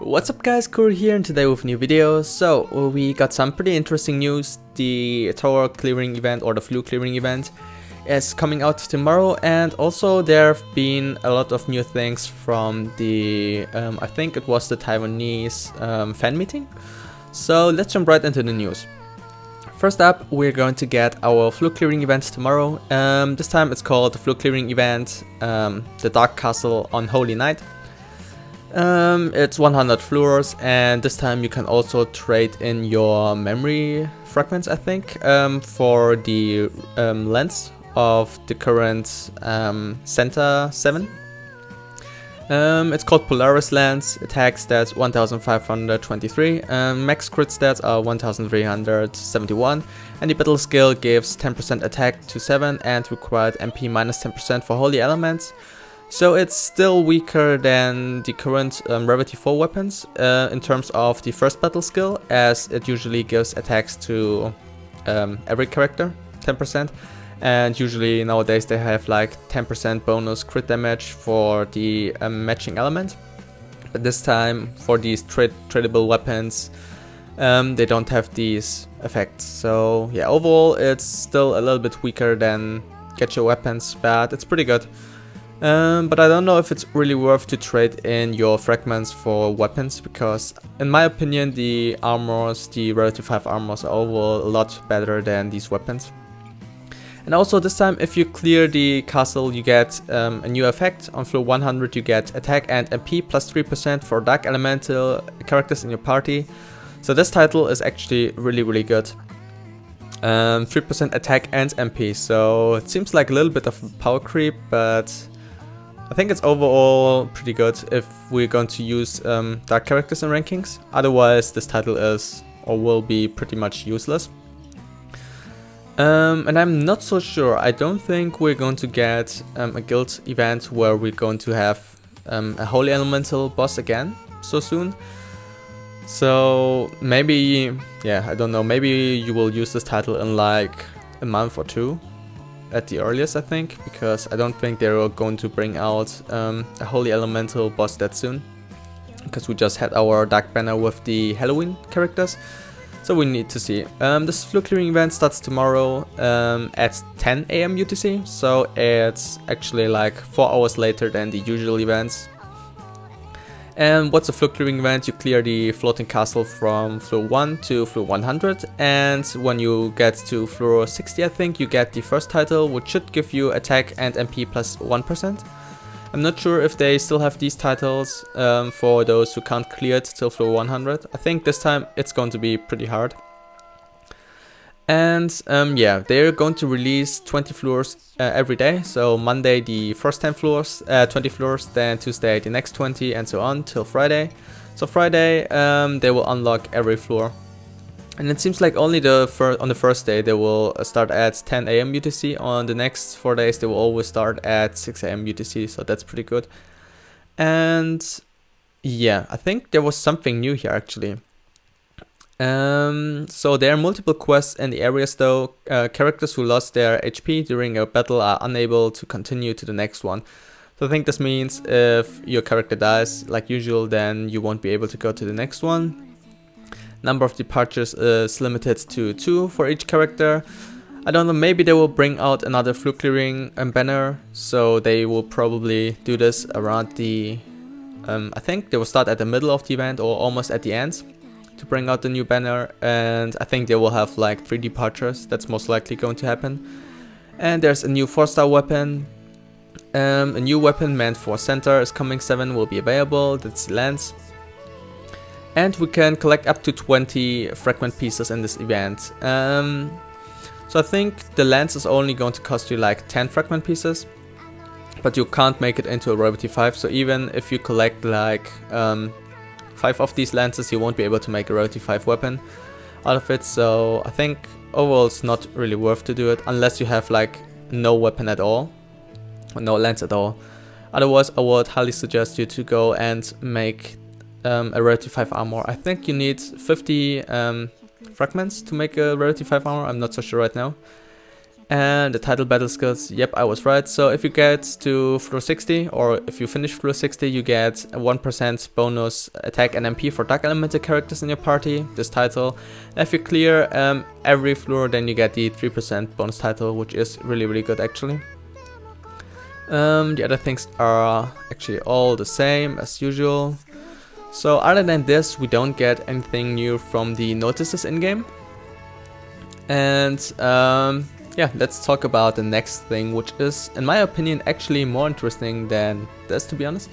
What's up guys, Kuroo here, and today with a new video. So we got some pretty interesting news. The tower clearing event, or the flu clearing event, is coming out tomorrow, and also there have been a lot of new things from the I think it was the Taiwanese fan meeting. So let's jump right into the news. First up, we're going to get our flu clearing event tomorrow. This time it's called the flu clearing event, the Dark Castle on Holy Night. It's 100 floors, and this time you can also trade in your memory fragments, I think, for the lens of the current Center 7. It's called Polaris Lens. Attack stats 1523, max crit stats are 1371, and the battle skill gives 10% attack to 7 and required MP minus 10% for holy elements. So it's still weaker than the current Rarity 4 weapons in terms of the first battle skill, as it usually gives attacks to every character, 10%. And usually nowadays they have like 10% bonus crit damage for the matching element. But this time for these tradable weapons, they don't have these effects. So yeah, overall it's still a little bit weaker than Get Your Weapons, but it's pretty good. But I don't know if it's really worth to trade in your fragments for weapons, because in my opinion the armors, the Rarity 5 armors, are overall a lot better than these weapons. And also this time, if you clear the castle, you get a new effect. On floor 100 you get attack and MP plus 3% for dark elemental characters in your party. So this title is actually really good. 3% attack and MP, so it seems like a little bit of power creep, but I think it's overall pretty good if we're going to use dark characters in rankings. Otherwise this title is or will be pretty much useless. And I'm not so sure. I don't think we're going to get a guild event where we're going to have a holy elemental boss again so soon. So maybe, yeah, I don't know, maybe you will use this title in like a month or two at the earliest, I think, because I don't think they're going to bring out a holy elemental boss that soon, because we just had our dark banner with the Halloween characters. So we need to see. This flu clearing event starts tomorrow at 10 AM UTC, so it's actually like 4 hours later than the usual events. And what's a flu clearing event? You clear the floating castle from floor 1 to floor 100, and when you get to floor 60, I think, you get the first title, which should give you attack and MP plus 1%. I'm not sure if they still have these titles for those who can't clear it till floor 100. I think this time it's going to be pretty hard. And yeah, they're going to release 20 floors every day. So Monday the first 20 floors, then Tuesday the next 20, and so on till Friday. So Friday they will unlock every floor. And it seems like only on the first day they will start at 10 AM UTC. On the next 4 days they will always start at 6 AM UTC, so that's pretty good. And yeah, I think there was something new here actually. So there are multiple quests in the areas though. Characters who lost their HP during a battle are unable to continue to the next one. So I think this means if your character dies like usual, then you won't be able to go to the next one. Number of departures is limited to 2 for each character. I don't know, maybe they will bring out another flu clearing banner, so they will probably do this around the I think they will start at the middle of the event or almost at the end to bring out the new banner, and I think they will have like 3 departures. That's most likely going to happen. And there's a new 4-star weapon. A new weapon meant for center is coming 7 will be available. That's the lens. And we can collect up to 20 fragment pieces in this event. So I think the lens is only going to cost you like 10 fragment pieces, but you can't make it into a Rarity 5. So even if you collect like 5 of these lenses, you won't be able to make a Rarity 5 weapon out of it. So I think overall it's not really worth to do it unless you have like no weapon at all, or no lens at all. Otherwise I would highly suggest you to go and make a Rarity 5 armor. I think you need 50 fragments to make a Rarity 5 armor, I'm not so sure right now. And the title battle skills, yep, I was right. So if you get to floor 60, or if you finish floor 60, you get a 1% bonus attack and MP for dark elemental characters in your party, this title. And if you clear every floor, then you get the 3% bonus title, which is really good actually. The other things are actually all the same as usual. So other than this, we don't get anything new from the notices in-game. And yeah, let's talk about the next thing, which is, in my opinion, actually more interesting than this, to be honest.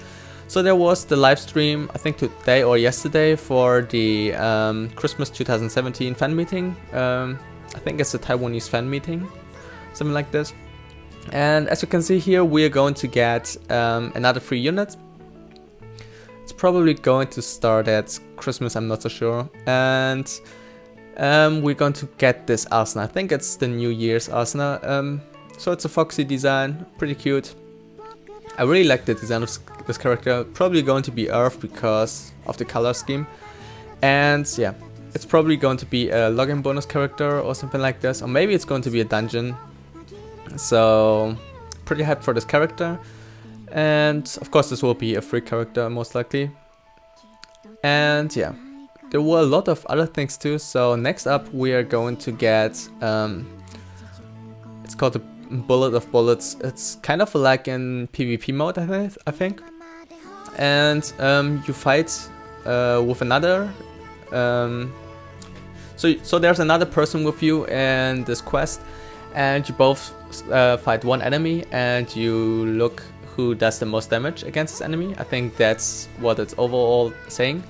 So there was the live stream, I think today or yesterday, for the Christmas 2017 fan meeting. I think it's a Taiwanese fan meeting, something like this. And as you can see here, we are going to get another free unit. It's probably going to start at Christmas, I'm not so sure. And we're going to get this Asuna. I think it's the New Year's Asuna. So it's a foxy design, pretty cute. I really like the design of this character. Probably going to be Earth because of the color scheme. And yeah, it's probably going to be a login bonus character or something like this. Or maybe it's going to be a dungeon. So pretty hyped for this character. And of course this will be a free character most likely. And yeah, there were a lot of other things too. So next up we are going to get it's called the Bullet of Bullets. It's kind of like in PvP mode, I think. And you fight with another so there's another person with you in this quest, and you both fight one enemy and you look who does the most damage against this enemy. I think that's what it's overall saying.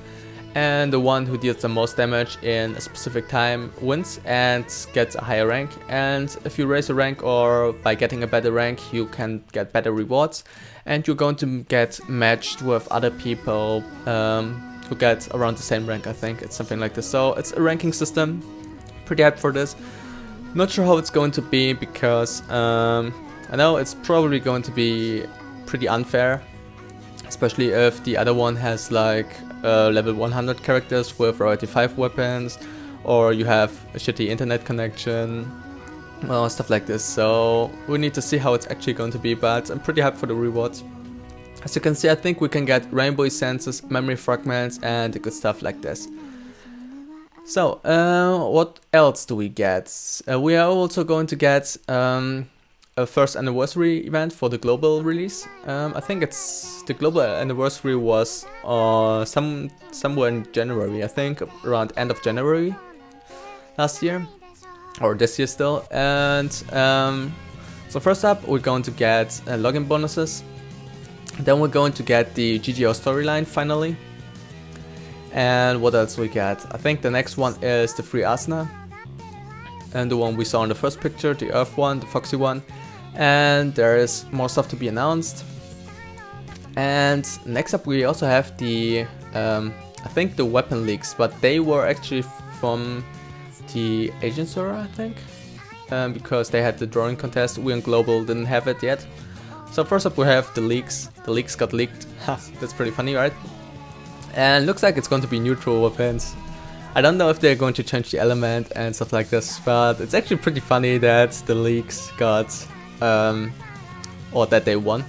And the one who deals the most damage in a specific time wins and gets a higher rank. And if you raise a rank or by getting a better rank, you can get better rewards. And you're going to get matched with other people who get around the same rank, I think. It's something like this. So it's a ranking system. Pretty hyped for this. Not sure how it's going to be because I know it's probably going to be pretty unfair. Especially if the other one has like level 100 characters with rarity 5 weapons, or you have a shitty internet connection, well, stuff like this. So we need to see how it's actually going to be, but I'm pretty hyped for the rewards. As you can see, I think we can get rainbow essences, memory fragments, and good stuff like this. So what else do we get? We are also going to get a first anniversary event for the global release. I think it's the global anniversary was somewhere in January, I think around end of January last year, or this year still. And so first up we're going to get login bonuses, then we're going to get the GGO storyline finally. And what else we get? I think the next one is the free Asuna, and the one we saw in the first picture, the Earth one, the Foxy one. And there is more stuff to be announced. And next up we also have the I think the weapon leaks, but they were actually from the Asian server, I think, because they had the drawing contest. We on global didn't have it yet. So first up we have the leaks. The leaks got leaked. Ha, that's pretty funny, right? And looks like it's going to be neutral weapons. I don't know if they're going to change the element and stuff like this, but it's actually pretty funny that the leaks got or that they won.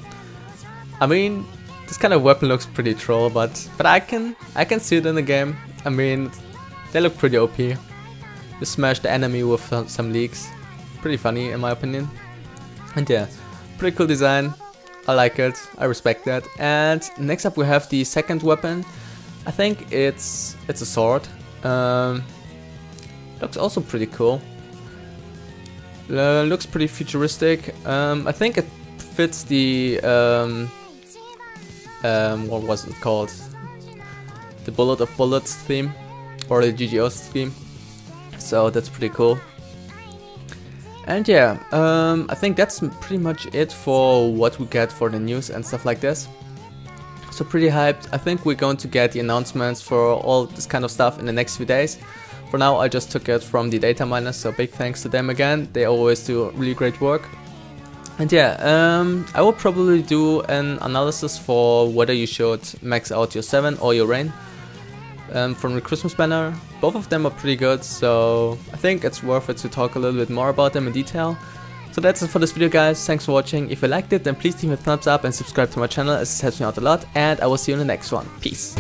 I mean, this kind of weapon looks pretty troll, but I can see it in the game. I mean, they look pretty OP. You smash the enemy with some leaks. Pretty funny in my opinion. And yeah, pretty cool design. I like it. I respect that. And next up we have the second weapon. I think it's a sword. Looks also pretty cool. Looks pretty futuristic. I think it fits the what was it called? The Bullet of Bullets theme, or the GGO's theme. So that's pretty cool. And yeah, I think that's pretty much it for what we get for the news and stuff like this. So pretty hyped. I think we're going to get the announcements for all this kind of stuff in the next few days. For now I just took it from the data miners, so big thanks to them again. They always do really great work. And yeah, I will probably do an analysis for whether you should max out your 7 or your rain from the Christmas banner. Both of them are pretty good, so I think it's worth it to talk a little bit more about them in detail. So that's it for this video, guys. Thanks for watching. If you liked it, then please leave a thumbs up and subscribe to my channel, as it helps me out a lot, and I will see you in the next one. Peace.